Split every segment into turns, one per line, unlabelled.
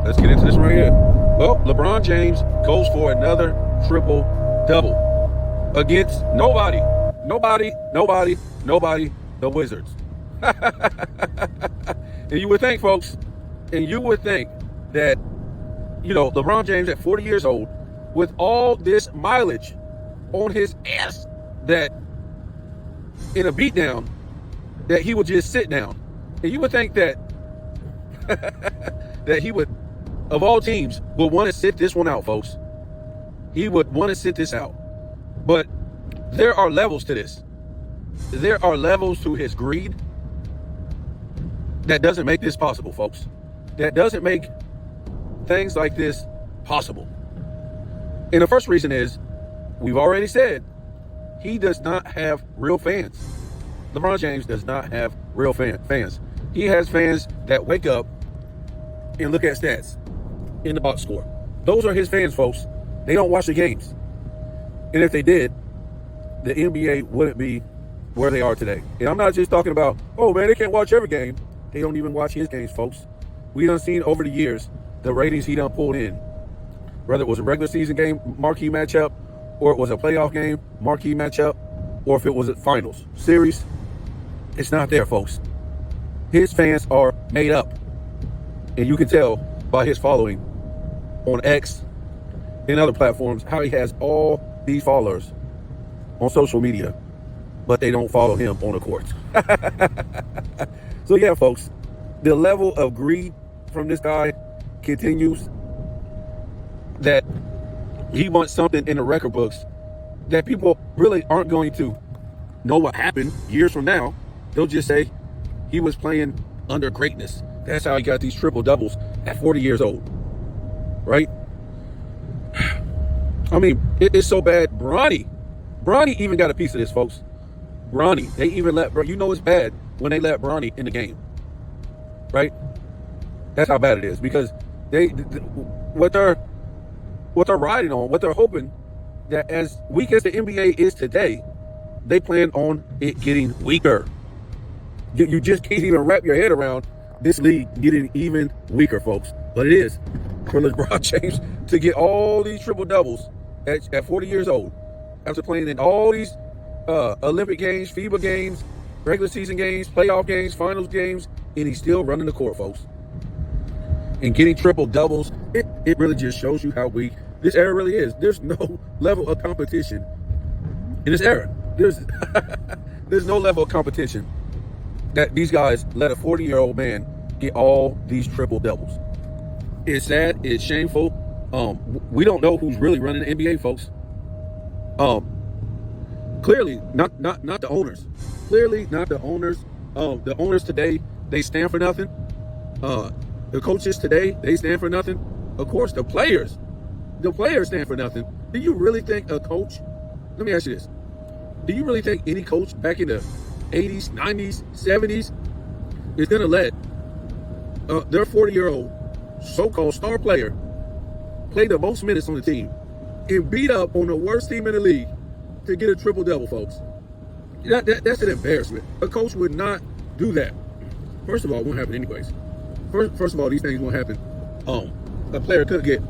Let's get into this right here. Well, LeBron James goes for another triple-double against nobody, the Wizards. And you would think, folks, that, LeBron James at 40 years old, with all this mileage on his ass, that in a beatdown, that he would just sit down. And you would think that that he would, of all teams, would want to sit this one out, folks. He would want to sit this out. But there are levels to this. There are levels to his greed that doesn't make this possible, folks. That doesn't make things like this possible. And the first reason is, we've already said, he does not have real fans. LeBron James does not have real fans. He has fans that wake up and look at stats in the box score. Those are his fans, folks. They don't watch the games. And if they did, the NBA wouldn't be where they are today. And I'm not just talking about, oh man, they can't watch every game. They don't even watch his games, folks. We done seen over the years the ratings he done pulled in. Whether it was a regular season game, marquee matchup, or it was a playoff game, marquee matchup, or if it was a finals series, it's not there, folks. His fans are made up. And you can tell by his following on X and other platforms how he has all these followers on social media, but they don't follow him on the court. So yeah, folks, the level of greed from this guy continues, that he wants something in the record books that people really aren't going to know what happened years from now. They'll just say he was playing under greatness. That's how he got these triple doubles at 40 years old, right? I mean, it's so bad. Bronny even got a piece of this, folks. Bronny, they even let, it's bad when they let Bronny in the game, right? That's how bad it is, because what they're riding on, what they're hoping, that as weak as the NBA is today, they plan on it getting weaker. You just can't even wrap your head around this league getting even weaker, folks. But it is for LeBron James to get all these triple doubles at 40 years old, after playing in all these Olympic games, FIBA games, regular season games, playoff games, finals games, and he's still running the court, folks. And getting triple doubles, it really just shows you how weak this era really is. There's no level of competition in this era. There's no level of competition that these guys let a 40-year-old man get all these triple doubles. It's sad. It's shameful. We don't know who's really running the NBA, folks. Clearly not the owners. Clearly not the owners. The owners today, they stand for nothing. The coaches today, they stand for nothing. Of course, the players stand for nothing. Do you really think a coach? Let me ask you this: do you really think any coach back in the 80s, 90s, 70s is going to let their 40-year-old so-called star player play the most minutes on the team and beat up on the worst team in the league to get a triple-double, folks? That's an embarrassment. A coach would not do that. First of all, it won't happen anyways. First of all, these things won't happen. A player couldn't get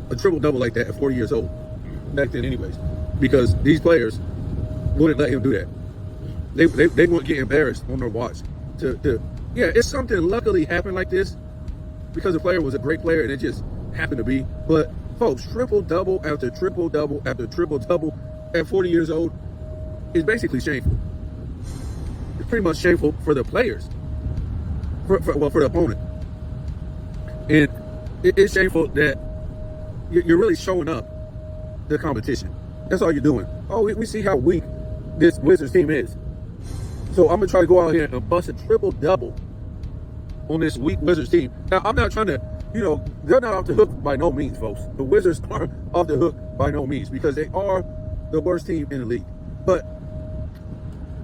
a triple-double like that at 40 years old back then anyways, because these players wouldn't let him do that. They wouldn't get embarrassed on their watch. It's something luckily happened like this because the player was a great player and it just happened to be. But folks, triple-double after triple-double after triple-double at 40 years old is basically shameful. It's pretty much shameful for the players, for the opponent. And it's shameful that you're really showing up the competition. That's all you're doing. Oh, we see how weak this Wizards team is. So I'm going to try to go out here and bust a triple-double on this weak Wizards team. Now, I'm not trying to, they're not off the hook by no means, folks. The Wizards aren't off the hook by no means because they are the worst team in the league. But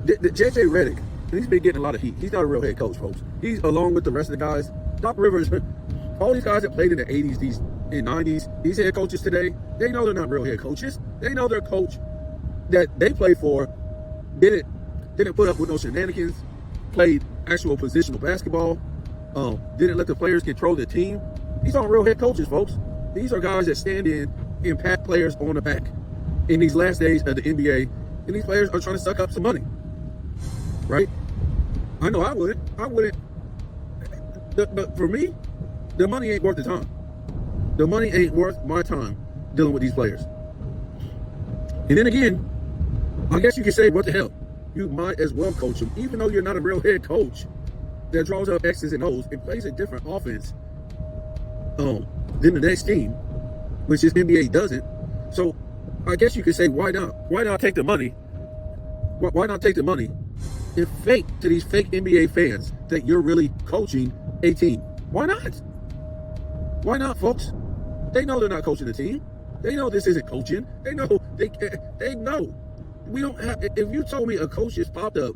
the JJ Redick, he's been getting a lot of heat. He's not a real head coach, folks. He's, along with the rest of the guys, Doc Rivers, all these guys that played in the 80s, in 90s, these head coaches today, they know they're not real head coaches. They know their coach that they played for didn't put up with no shenanigans, played actual positional basketball, didn't let the players control the team. These aren't real head coaches, folks. These are guys that stand in and pat players on the back in these last days of the NBA, and these players are trying to suck up some money, right? I know I wouldn't. But for me, the money ain't worth the time. The money ain't worth my time dealing with these players. And then again, I guess you can say, what the hell? You might as well coach them, even though you're not a real head coach that draws up X's and O's and plays a different offense than the next team, which is NBA doesn't. So I guess you could say, why not? Why not take the money? Why not take the money and fake to these fake NBA fans that you're really coaching a team? Why not? Why not, folks? They know they're not coaching the team. They know this isn't coaching. They know they know. We don't have. If you told me a coach just popped up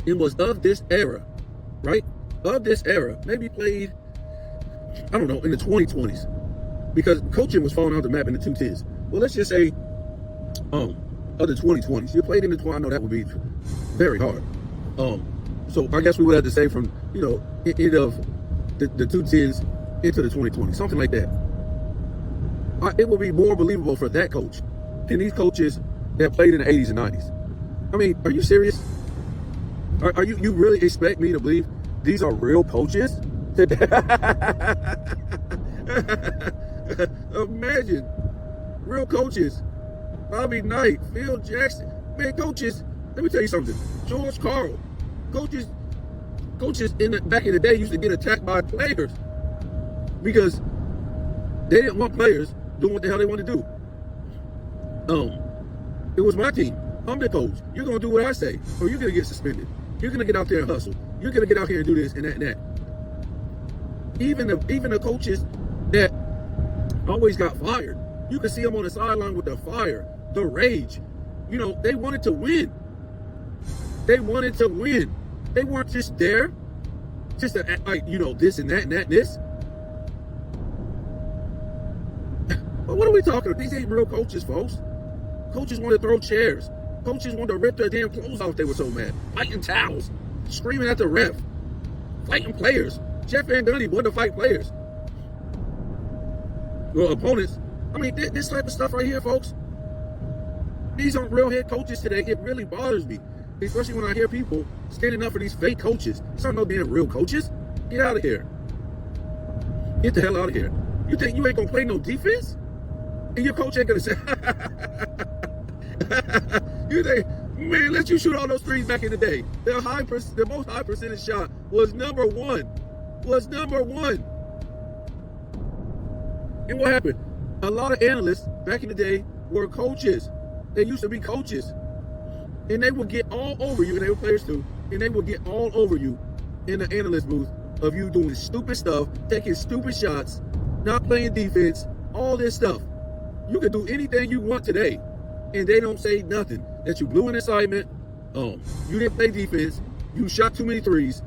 and was of this era, right? Of this era, maybe played, I don't know, in the 2020s, because coaching was falling off the map in the 2010s. Well, let's just say, of the 2020s, you played in the 20. I know that would be very hard. So I guess we would have to say from end of the 2010s into the 2020s, something like that. It would be more believable for that coach than these coaches that played in the 80s and 90s. I mean, are you serious? Are you really expect me to believe these are real coaches? Imagine real coaches. Bobby Knight, Phil Jackson, man, coaches. Let me tell you something. George Karl, coaches back in the day used to get attacked by players because they didn't want players doing what the hell they want to do. It was my team. I'm the coach. You're gonna do what I say, or you're gonna get suspended. You're gonna get out there and hustle. You're gonna get out here and do this and that and that. Even the coaches that always got fired, you could see them on the sideline with the fire, the rage. They wanted to win. They wanted to win. They weren't just there just to act like, this and that and that and this. But what are we talking about? These ain't real coaches, folks. Coaches want to throw chairs. Coaches want to rip their damn clothes off. They were so mad. Fighting towels. Screaming at the ref. Fighting players. Jeff Van Gundy wanted to fight players. Well, opponents. I mean, this type of stuff right here, folks. These aren't real head coaches today. It really bothers me. Especially when I hear people standing up for these fake coaches. These aren't no damn real coaches. Get out of here. Get the hell out of here. You think you ain't going to play no defense? And your coach ain't going to say, you think, man, let you shoot all those threes back in the day. The most high percentage shot was number one. And what happened? A lot of analysts back in the day were coaches. They used to be coaches. And they would get all over you, and they were players too, and they would get all over you in the analyst booth of you doing stupid stuff, taking stupid shots, not playing defense, all this stuff. You can do anything you want today, and they don't say nothing. That you blew an assignment, you didn't play defense, you shot too many threes,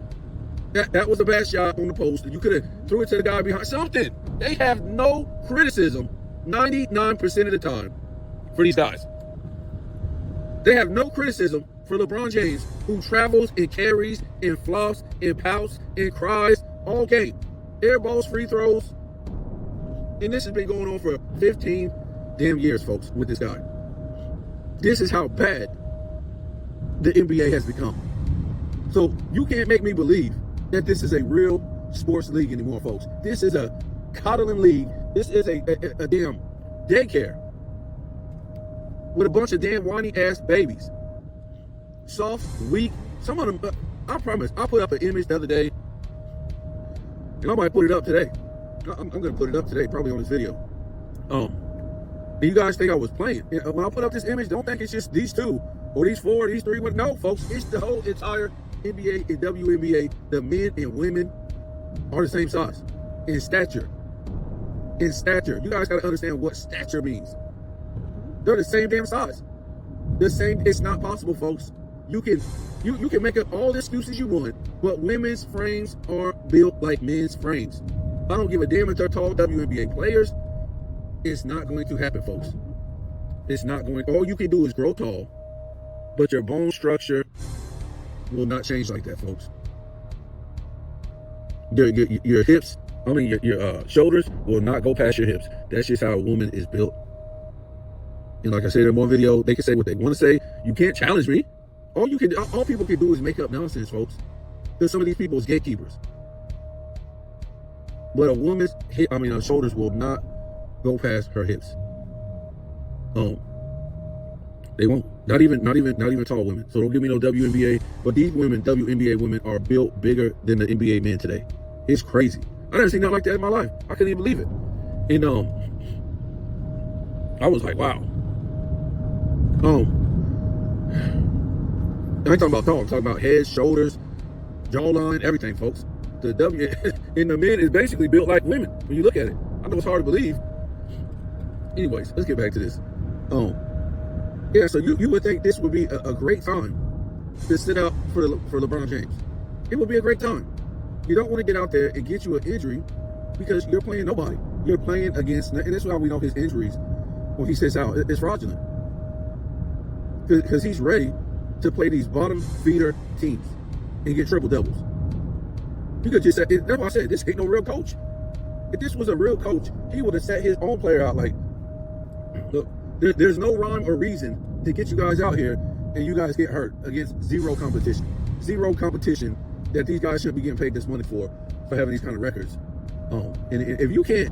that was a bad shot on the post, and you could have threw it to the guy behind. Something. They have no criticism 99% of the time for these guys. They have no criticism for LeBron James, who travels and carries and flops and pouts and cries all game. Air balls, free throws. And this has been going on for 15 damn years, folks, with this guy. This is how bad the NBA has become. So you can't make me believe that this is a real sports league anymore, folks. This is a coddling league. This is a damn daycare with a bunch of damn whiny ass babies. Soft, weak. Some of them, I promise, I put up an image the other day, and I might put it up today. I'm going to put it up today, probably on this video. And you guys think I was playing. When I put up this image, don't think it's just these two, or these four, or these three. No, folks, it's the whole entire NBA and WNBA. The men and women are the same size in stature. In stature. You guys got to understand what stature means. They're the same damn size. The same. It's not possible, folks. You can make up all the excuses you want, but women's frames are built like men's frames. I don't give a damn if they're tall WNBA players. It's not going to happen, folks. It's not going. All you can do is grow tall, but your bone structure will not change like that, folks. Your hips I mean, your shoulders will not go past your hips. That's just how a woman is built. And like I said in one video, they can say what they want to say. You can't challenge me. All people can do is make up nonsense, folks. Because some of these people is gatekeepers. But a woman's her shoulders will not go past her hips. They won't. Not even tall women. So don't give me no WNBA. But these women, WNBA women, are built bigger than the NBA men today. It's crazy. I never seen nothing like that in my life. I couldn't even believe it. And I was like, wow. I ain't talking about tall. I'm talking about head, shoulders, jawline, everything, folks. The W in the men is basically built like women when you look at it. I know it's hard to believe. Anyways, let's get back to this. Yeah, so you would think this would be a great time to sit out for LeBron James. It would be a great time. You don't want to get out there and get you an injury because you're playing nobody. You're playing against, and that's why we know his injuries when he sits out. It's fraudulent. Because he's ready to play these bottom feeder teams and get triple doubles. You could just say, that's why I said, this ain't no real coach. If this was a real coach, he would have set his own player out like, look, there's no rhyme or reason to get you guys out here and you guys get hurt against zero competition. Zero competition that these guys should be getting paid this money for having these kind of records. And if you can't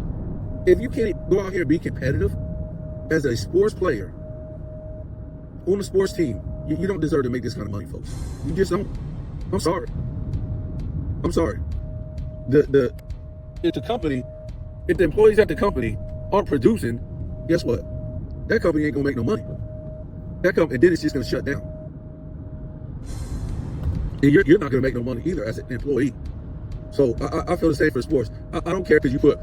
go out here and be competitive as a sports player on a sports team, you don't deserve to make this kind of money, folks. You just don't. I'm sorry. If the employees at the company aren't producing, guess what? That company ain't gonna make no money. And then it's just gonna shut down. And you're not gonna make no money either as an employee. So I feel the same for sports. I don't care because you put,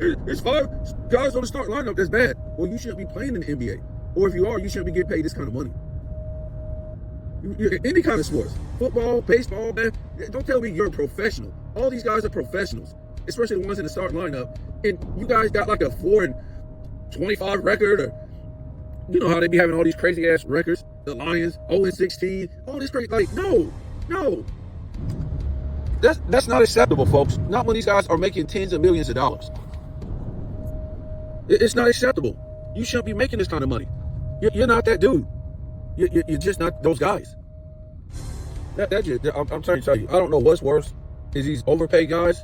it's 5 guys on the start lineup. That's bad. Well, you shouldn't be playing in the NBA. Or if you are, you shouldn't be getting paid this kind of money. Any kind of sports, football, baseball, man. Don't tell me you're a professional. All these guys are professionals, especially the ones in the start lineup. And you guys got like a 4-25 record, or you know how they be having all these crazy ass records. The Lions 0-16, all this crazy. Like, no. That's not acceptable, folks. Not when these guys are making tens of millions of dollars. It's not acceptable. You shouldn't be making this kind of money. You're not that dude. You're just not those guys. I'm trying to tell you, I don't know what's worse. Is these overpaid guys,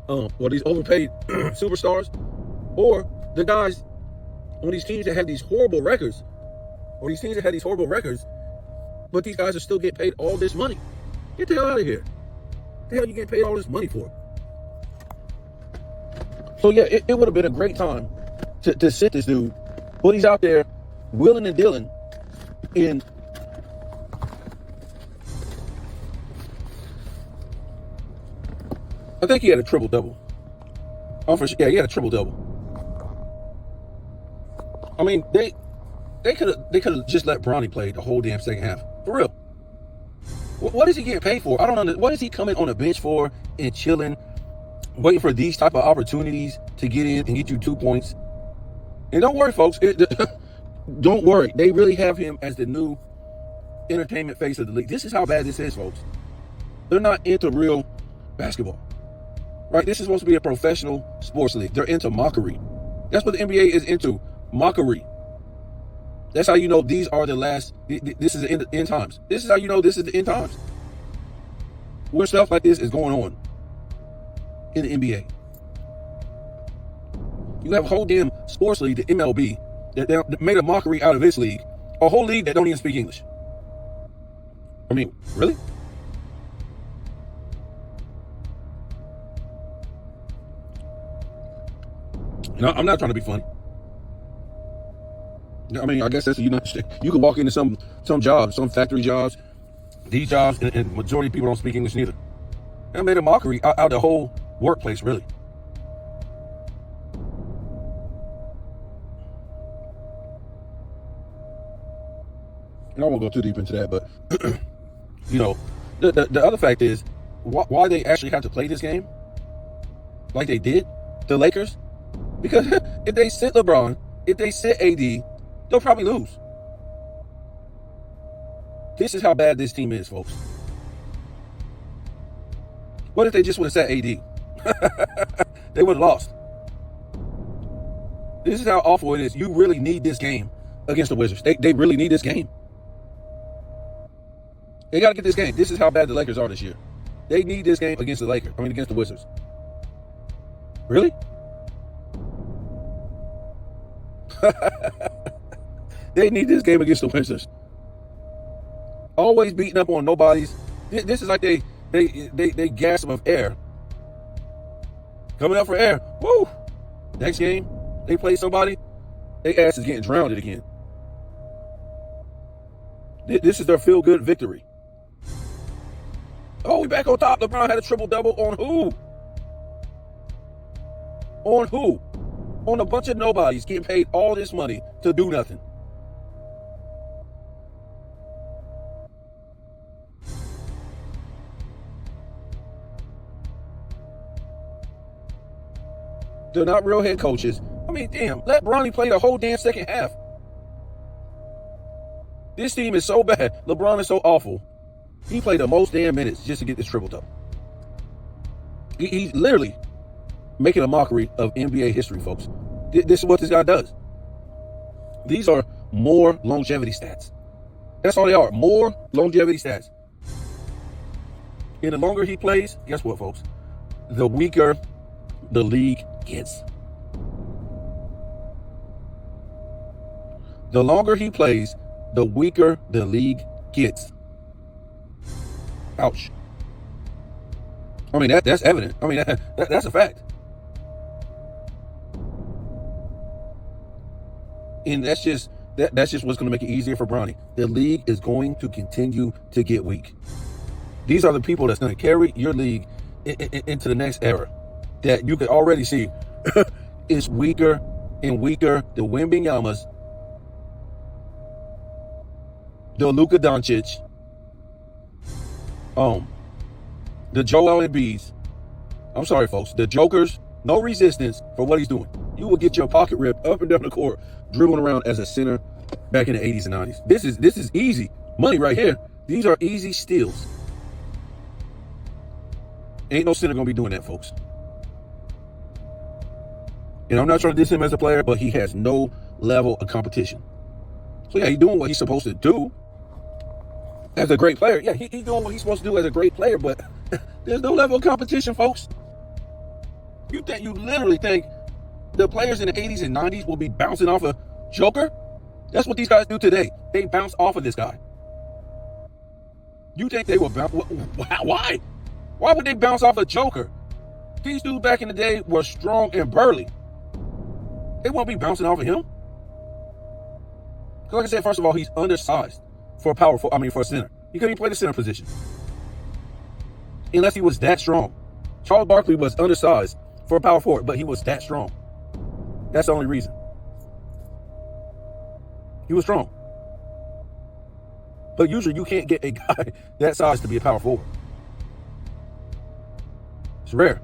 or these overpaid superstars, or the guys on these teams that have these horrible records, but these guys are still getting paid all this money. Get the hell out of here. What the hell you getting paid all this money for? So yeah, it would have been a great time to sit this dude, but he's out there willing and dealing in I think he had a triple double. Yeah, he had a triple double. I mean, they could have just let Bronny play the whole damn second half. For real. What is he getting paid for? I don't know. What is he coming on the bench for and chilling, waiting for these type of opportunities to get in and get you 2 points? And don't worry, folks. Don't worry. They really have him as the new entertainment face of the league. This is how bad this is, folks. They're not into real basketball. Right? This is supposed to be a professional sports league. They're into mockery. That's what the NBA is into. Mockery. That's how you know these are the last. This is the end times. This is how you know this is the end times. Where stuff like this is going on in the NBA. You have a whole damn sports league, the MLB, that made a mockery out of this league. A whole league that don't even speak English. I mean, really? No, I'm not trying to be funny. I mean, I guess that's, you can walk into some jobs, some factory jobs, these jobs, and majority of people don't speak English neither. And made a mockery out of the whole workplace, really. And I won't go too deep into that, but the other fact is why they actually have to play this game like they did, the Lakers, because if they sit LeBron, if they sit AD, they'll probably lose. This is how bad this team is, folks. What if they just would have sat AD? they would have lost. This is how awful it is. You really need this game against the Wizards. They really need this game. They got to get this game. This is how bad the Lakers are this year. They need this game against against the Wizards. Really? They need this game against the Wizards. Always beating up on nobodies. This is like they gasp of air. Coming up for air. Woo! Next game, they play somebody, their ass is getting drowned again. This is their feel-good victory. Oh, we back on top. LeBron had a triple-double on who? On who? On a bunch of nobodies getting paid all this money to do nothing. They're not real head coaches. I mean, damn, let Bronny play the whole damn second half. This team is so bad. LeBron is so awful. He played the most damn minutes just to get this triple-double. He's literally making a mockery of NBA history, folks. This is what this guy does. These are more longevity stats. That's all they are. More longevity stats. And the longer he plays, guess what, folks? The weaker the league gets. The longer he plays, the weaker the league gets. Ouch. I mean, that's evident. I mean, that's a fact. And that's just what's going to make it easier for Bronny. The league is going to continue to get weak. These are the people that's going to carry your league into the next era. That you can already see is weaker and weaker. The Wembanyama's, the Luka Doncic, the Joel Embiid's. I'm sorry, folks. The Joker's, no resistance for what he's doing. You will get your pocket ripped up and down the court, dribbling around as a center back in the 80s and 90s. This is easy money right here. These are easy steals. Ain't no center gonna be doing that, folks. And I'm not trying to diss him as a player, but he has no level of competition. So yeah, he's doing what he's supposed to do as a great player. Yeah, he's doing what he's supposed to do as a great player, but there's no level of competition, folks. You literally think the players in the 80s and 90s will be bouncing off a Joker? That's what these guys do today. They bounce off of this guy. You think they will bounce? Why? Why would they bounce off a Joker? These dudes back in the day were strong and burly. They won't be bouncing off of him. Because like I said, first of all, he's undersized for a center. He couldn't even play the center position. Unless he was that strong. Charles Barkley was undersized for a power forward, but he was that strong. That's the only reason. He was strong. But usually you can't get a guy that size to be a power forward. It's rare.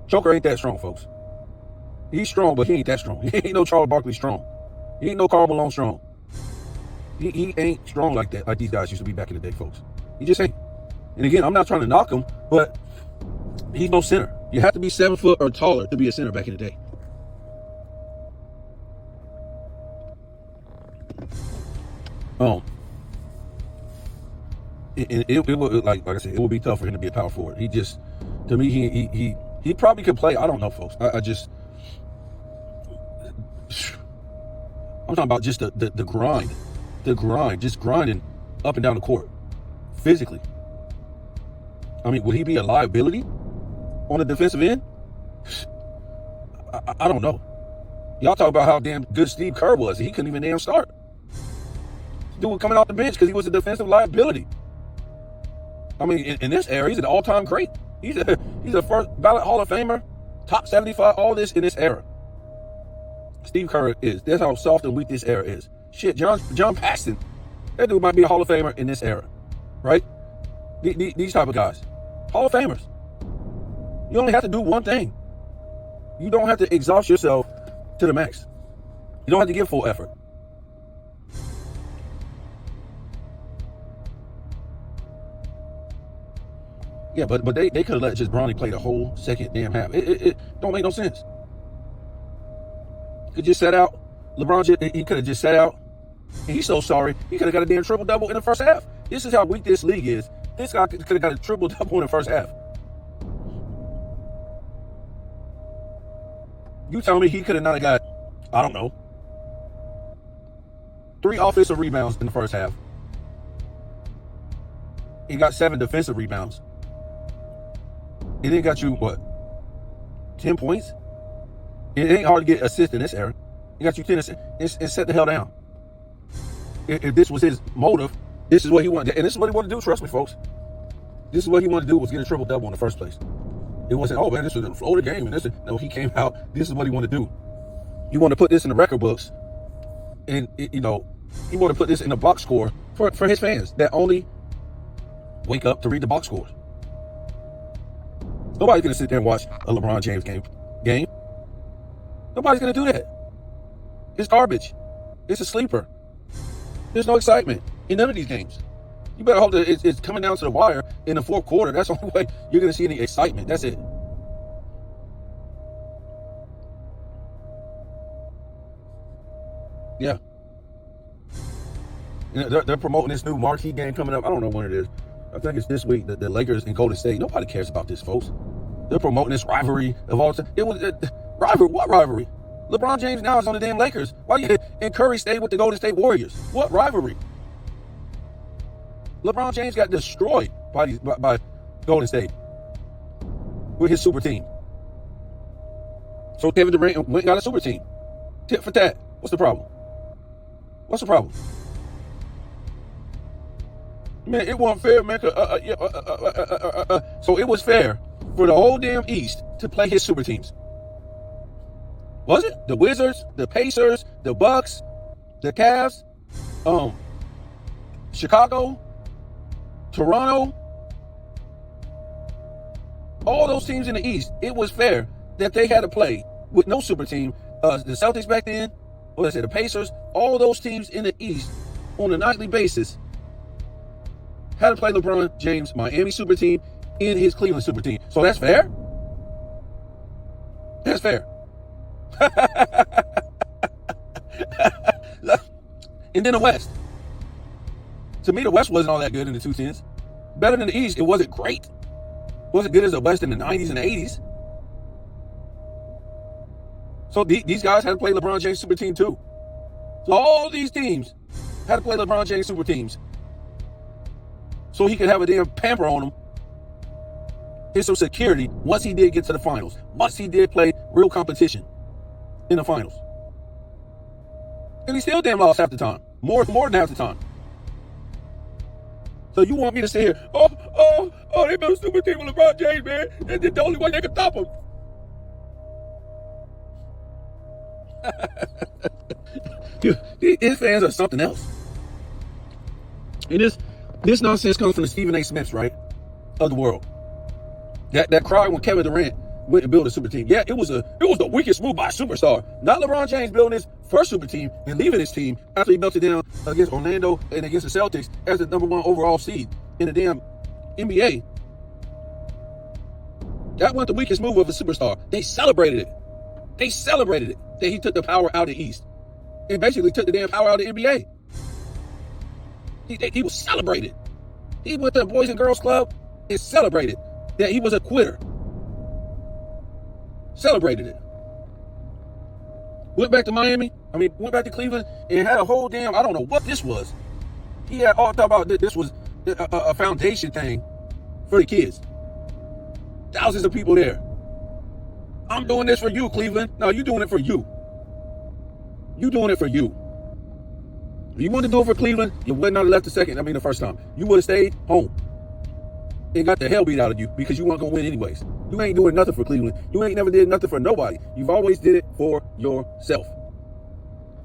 Joker ain't that strong, folks. He's strong, but he ain't that strong. He ain't no Charles Barkley strong. He ain't no Karl Malone strong. He ain't strong like that, like these guys used to be back in the day, folks. He just ain't. And again, I'm not trying to knock him, but he's no center. You have to be 7 foot or taller to be a center back in the day. It would, like I said, it would be tough for him to be a power forward. To me, he probably could play. I don't know, folks. I'm talking about just the grind, just grinding up and down the court, physically. I mean, would he be a liability on the defensive end? I don't know. Y'all talk about how damn good Steve Kerr was. He couldn't even damn start. Dude was coming off the bench because he was a defensive liability. I mean, in this era, he's an all-time great. He's a first ballot Hall of Famer, top 75, all this in this era. Steve Kerr is. That's how soft and weak this era is. Shit, John Paxson, that dude might be a Hall of Famer in this era, right? These type of guys, Hall of Famers. You only have to do one thing. You don't have to exhaust yourself to the max. You don't have to give full effort. Yeah, but they could have let just Bronny play the whole second damn half. It don't make no sense. Could just set out. LeBron, he could have just set out. And he's so sorry. He could have got a damn triple-double in the first half. This is how weak this league is. This guy could have got a triple-double in the first half. You tell me he could have not got, I don't know, 3 offensive rebounds in the first half. He got 7 defensive rebounds. And then got you, what, 10 points? It ain't hard to get assists in this era. He got you 10 assists and set the hell down. If this was his motive, this is what he wanted. And this is what he wanted to do, trust me, folks. This is what he wanted to do, was get a triple-double in the first place. It wasn't, oh man, this was a floater game. And no, he came out, this is what he wanted to do. You want to put this in the record books. And, he want to put this in the box score for his fans that only wake up to read the box scores. Nobody's going to sit there and watch a LeBron James game. Nobody's going to do that. It's garbage. It's a sleeper. There's no excitement in none of these games. You better hope that it's coming down to the wire in the fourth quarter. That's the only way you're going to see any excitement. That's it. Yeah. They're promoting this new marquee game coming up. I don't know when it is. I think it's this week, the Lakers and Golden State. Nobody cares about this, folks. They're promoting this rivalry of all time. Rivalry? What rivalry? LeBron James now is on the damn Lakers. And Curry stayed with the Golden State Warriors. What rivalry? LeBron James got destroyed by Golden State with his super team. So Kevin Durant went and got a super team. Tit for tat. What's the problem? What's the problem? Man, it wasn't fair, man. So it was fair for the whole damn East to play his super teams. Was it? The Wizards, the Pacers, the Bucks, the Cavs, Chicago, Toronto, all those teams in the East, it was fair that they had to play with no super team. The Celtics back then, the Pacers, all those teams in the East on a nightly basis had to play LeBron James' Miami super team in his Cleveland super team. So that's fair? That's fair. And then the West. To me, the West wasn't all that good in the 2010s. Better than the East. It wasn't great. It wasn't good as the West in the 90s and the 80s. So these guys had to play LeBron James' super team too. So all these teams had to play LeBron James' super teams. So he could have a damn pamper on him. Here's some security once he did get to the finals. Once he did play real competition in the finals. And he still damn lost half the time. More than half the time. So you want me to sit here, they built a stupid team with LeBron James, man. And the only way they could stop him. His fans are something else. And this nonsense comes from the Stephen A. Smiths, right? Of the world. That cry when Kevin Durant went to build a super team. Yeah, it was the weakest move by a superstar. Not LeBron James building his first super team and leaving his team after he melted down against Orlando and against the Celtics as the #1 overall seed in the damn NBA. That wasn't the weakest move of a superstar. They celebrated it. They celebrated it that he took the power out of the East. And basically took the damn power out of the NBA. He was celebrated. He went to the Boys and Girls Club and celebrated that he was a quitter. Celebrated it. Went back to Miami. Went back to Cleveland and had a whole damn, I don't know what this was. He had all talk about this was a foundation thing for the kids. Thousands of people there. I'm doing this for you, Cleveland. No, you're doing it for you. You doing it for you. If you wanted to do it for Cleveland, you wouldn't have left the first time. You would have stayed home and got the hell beat out of you because you weren't going to win anyways. You ain't doing nothing for Cleveland. You ain't never did nothing for nobody. You've always did it for yourself.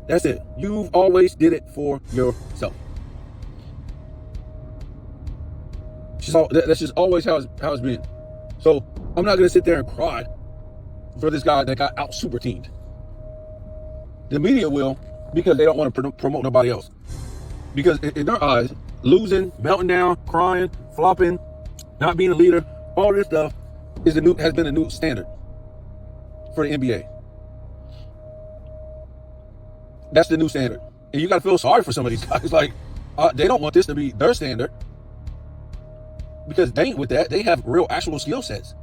That's it. You've always did it for yourself. That's just always how it's been. So I'm not going to sit there and cry for this guy that got out super teamed. The media will, because they don't want to promote nobody else. Because in their eyes, losing, melting down, crying, flopping, not being a leader, All this stuff has been a new standard for the NBA. That's the new standard. And you got to feel sorry for some of these guys. Like, they don't want this to be their standard because they ain't with that. They have real actual skill sets.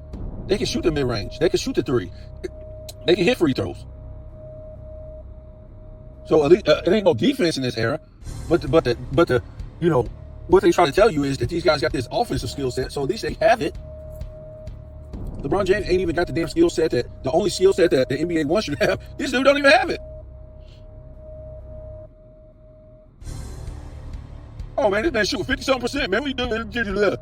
They can shoot the mid-range. They can shoot the three. They can hit free throws. So at least, it ain't no defense in this era. But the you know, what they try to tell you is that these guys got this offensive skill set. So at least they have it. LeBron James ain't even got the damn skill set the only skill set that the NBA wants you to have. This dude don't even have it. Oh man, this man shooting 50-something%. Man, what you doing?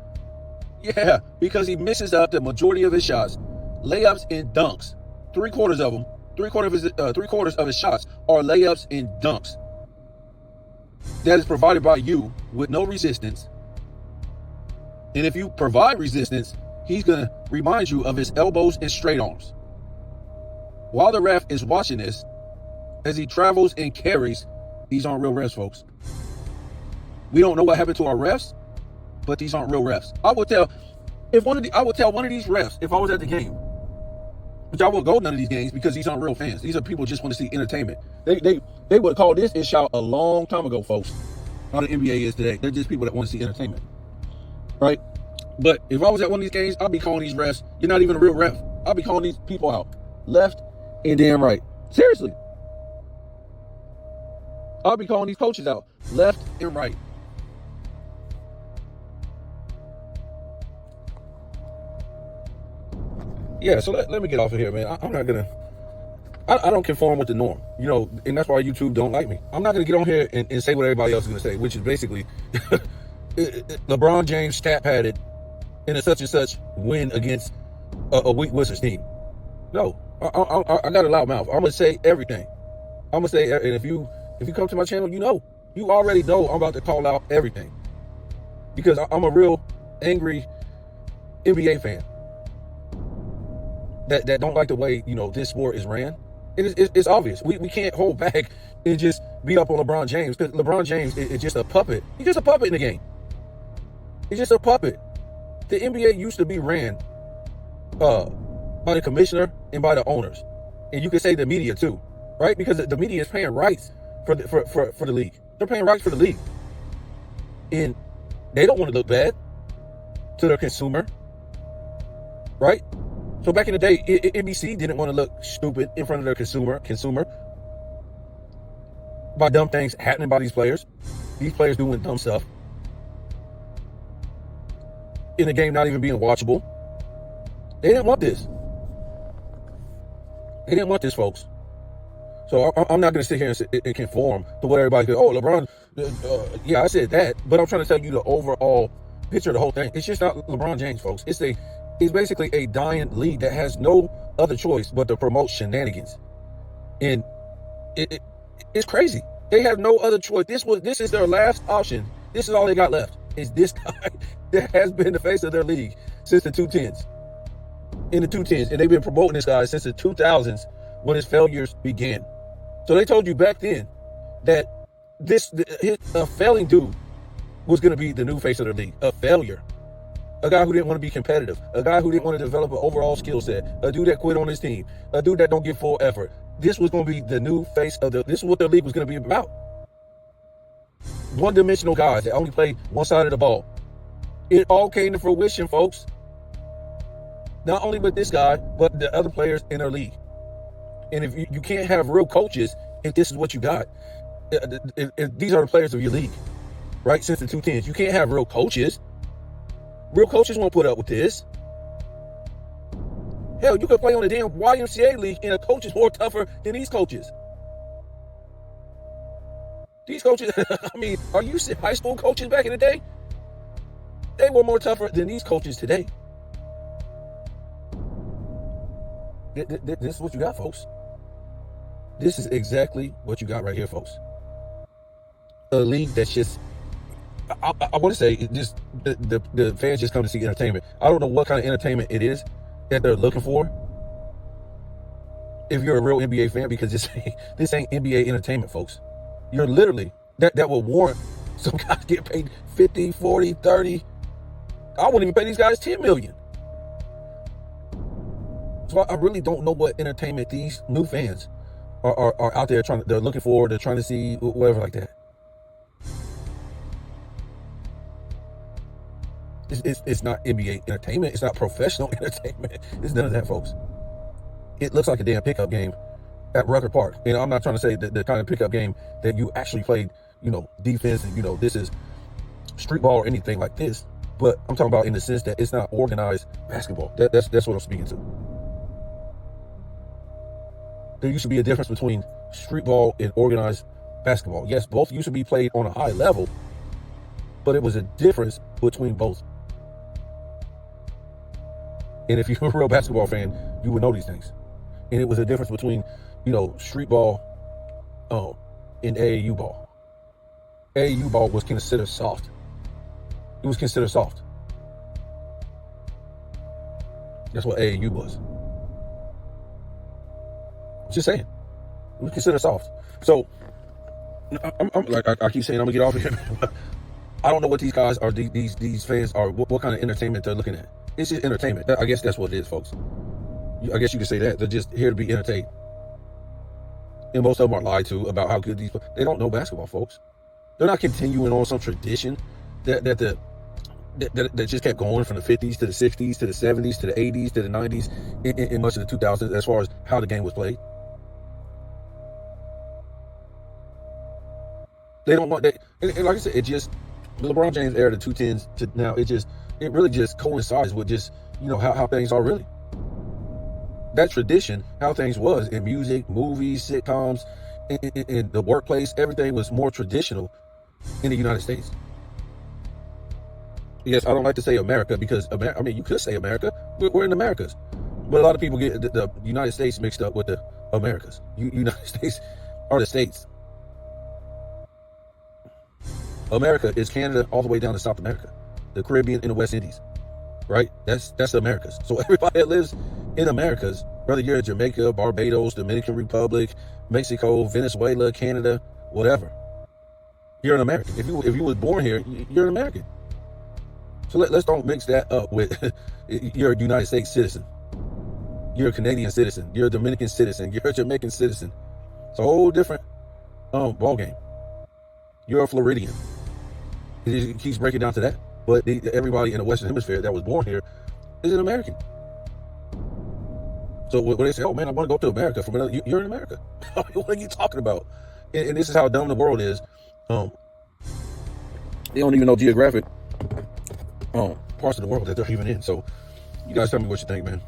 Yeah, because he misses out the majority of his shots, layups and dunks. Three quarters of his shots are layups and dunks. That is provided by you with no resistance. And if you provide resistance, he's gonna remind you of his elbows and straight arms. While the ref is watching this, as he travels and carries, these aren't real refs, folks. We don't know what happened to our refs, but these aren't real refs. I would tell one of these refs if I was at the game, which I won't go to none of these games because these aren't real fans. These are people who just want to see entertainment. They would call this ish out a long time ago, folks. How the NBA is today. They're just people that want to see entertainment, right? But if I was at one of these games, I'd be calling these refs. You're not even a real ref. I'd be calling these people out, left and damn right. Seriously, I'll be calling these coaches out, left and right. Yeah, so let me get off of here, man. I'm not gonna. I don't conform with the norm, you know, and that's why YouTube don't like me. I'm not gonna get on here and say what everybody else is gonna say, which is basically LeBron James stat padded in a such and such win against a weak Wizards team. No, I got a loud mouth. I'm gonna say everything. I'm gonna say, and if you come to my channel, you already know I'm about to call out everything because I'm a real angry NBA fan. That don't like the way, this sport is ran. It's obvious. We can't hold back and just beat up on LeBron James because LeBron James is just a puppet. He's just a puppet in the game. He's just a puppet. The NBA used to be ran by the commissioner and by the owners. And you could say the media too, right? Because the media is paying rights for the league. They're paying rights for the league. And they don't want to look bad to their consumer, right? So back in the day, NBC didn't want to look stupid in front of their consumer by dumb things happening by these players doing dumb stuff in the game not even being watchable. They didn't want this. They didn't want this, folks. So I'm not going to sit here and conform to what everybody goes, oh, LeBron, yeah, I said that, but I'm trying to tell you the overall picture of the whole thing. It's just not LeBron James, folks. It's basically a dying league that has no other choice but to promote shenanigans. And it's crazy. They have no other choice. This is their last option. This is all they got left. Is this guy that has been the face of their league since the 2010s. In the 2010s. And they've been promoting this guy since the 2000s when his failures began. So they told you back then that a failing dude was going to be the new face of their league. A failure. A guy who didn't want to be competitive. A guy who didn't want to develop an overall skill set. A dude that quit on his team. A dude that don't give full effort. This was going to be the new face of this is what their league was going to be about. One-dimensional guys that only play one side of the ball. It all came to fruition, folks. Not only with this guy, but the other players in their league. And if you can't have real coaches, if this is what you got, if these are the players of your league, right? Since the 2010s, you can't have real coaches. Real coaches won't put up with this. Hell, you could play on the damn YMCA league and a coach is more tougher than these coaches. These coaches, I mean, are you high school coaches back in the day? They were more tougher than these coaches today. This is what you got, folks. This is exactly what you got right here, folks. A league that's just, I want to say, just the fans just come to see entertainment. I don't know what kind of entertainment it is that they're looking for. If you're a real NBA fan, because this ain't NBA entertainment, folks. You're literally, that will warrant some guys get paid 50, 40, 30. I wouldn't even pay these guys $10 million. So I really don't know what entertainment these new fans are out there they're looking for, they're trying to see, whatever like that. It's not NBA entertainment. It's not professional entertainment. It's none of that, folks. It looks like a damn pickup game at Rucker Park. And I'm not trying to say that the kind of pickup game that you actually played, defense, and this is street ball or anything like this. But I'm talking about in the sense that it's not organized basketball. That's what I'm speaking to. There used to be a difference between street ball and organized basketball. Yes, both used to be played on a high level, but it was a difference between both. And if you're a real basketball fan, you would know these things. And it was a difference between, street ball and AAU ball. AAU ball was considered soft. It was considered soft. That's what AAU was. Just saying. It was considered soft. So, I'm like I keep saying, I'm going to get off here. I don't know what these guys are, these fans are, what kind of entertainment they're looking at. It's just entertainment. I guess that's what it is, folks. I guess you could say that. They're just here to be entertained. And most of them are lied to about how good they don't know basketball, folks. They're not continuing on some tradition that just kept going from the 50s to the 60s to the 70s to the 80s to the 90s in much of the 2000s as far as how the game was played. They don't want that. And like I said, it just, LeBron James era, the 210s to now, it really just coincides with just, how things are really. That tradition, how things was in music, movies, sitcoms, in the workplace, everything was more traditional in the United States. Yes, I don't like to say America because, you could say America. We're in the Americas. But a lot of people get the United States mixed up with the Americas. United States are the states. America is Canada all the way down to South America, the Caribbean and the West Indies, right? That's the Americas. So everybody that lives in Americas, whether you're in Jamaica, Barbados, Dominican Republic, Mexico, Venezuela, Canada, whatever, you're an American. If you was born here, you're an American. So let's don't mix that up with you're a United States citizen, you're a Canadian citizen, you're a Dominican citizen, you're a Jamaican citizen. It's a whole different ball game. You're a Floridian. It keeps breaking down to that. But everybody in the Western Hemisphere that was born here is an American. So when they say, "Oh man, I want to go to America from another," you're in America. What are you talking about? And this is how dumb the world is. They don't even know geographic parts of the world that they're even in. So you guys tell me what you think, man.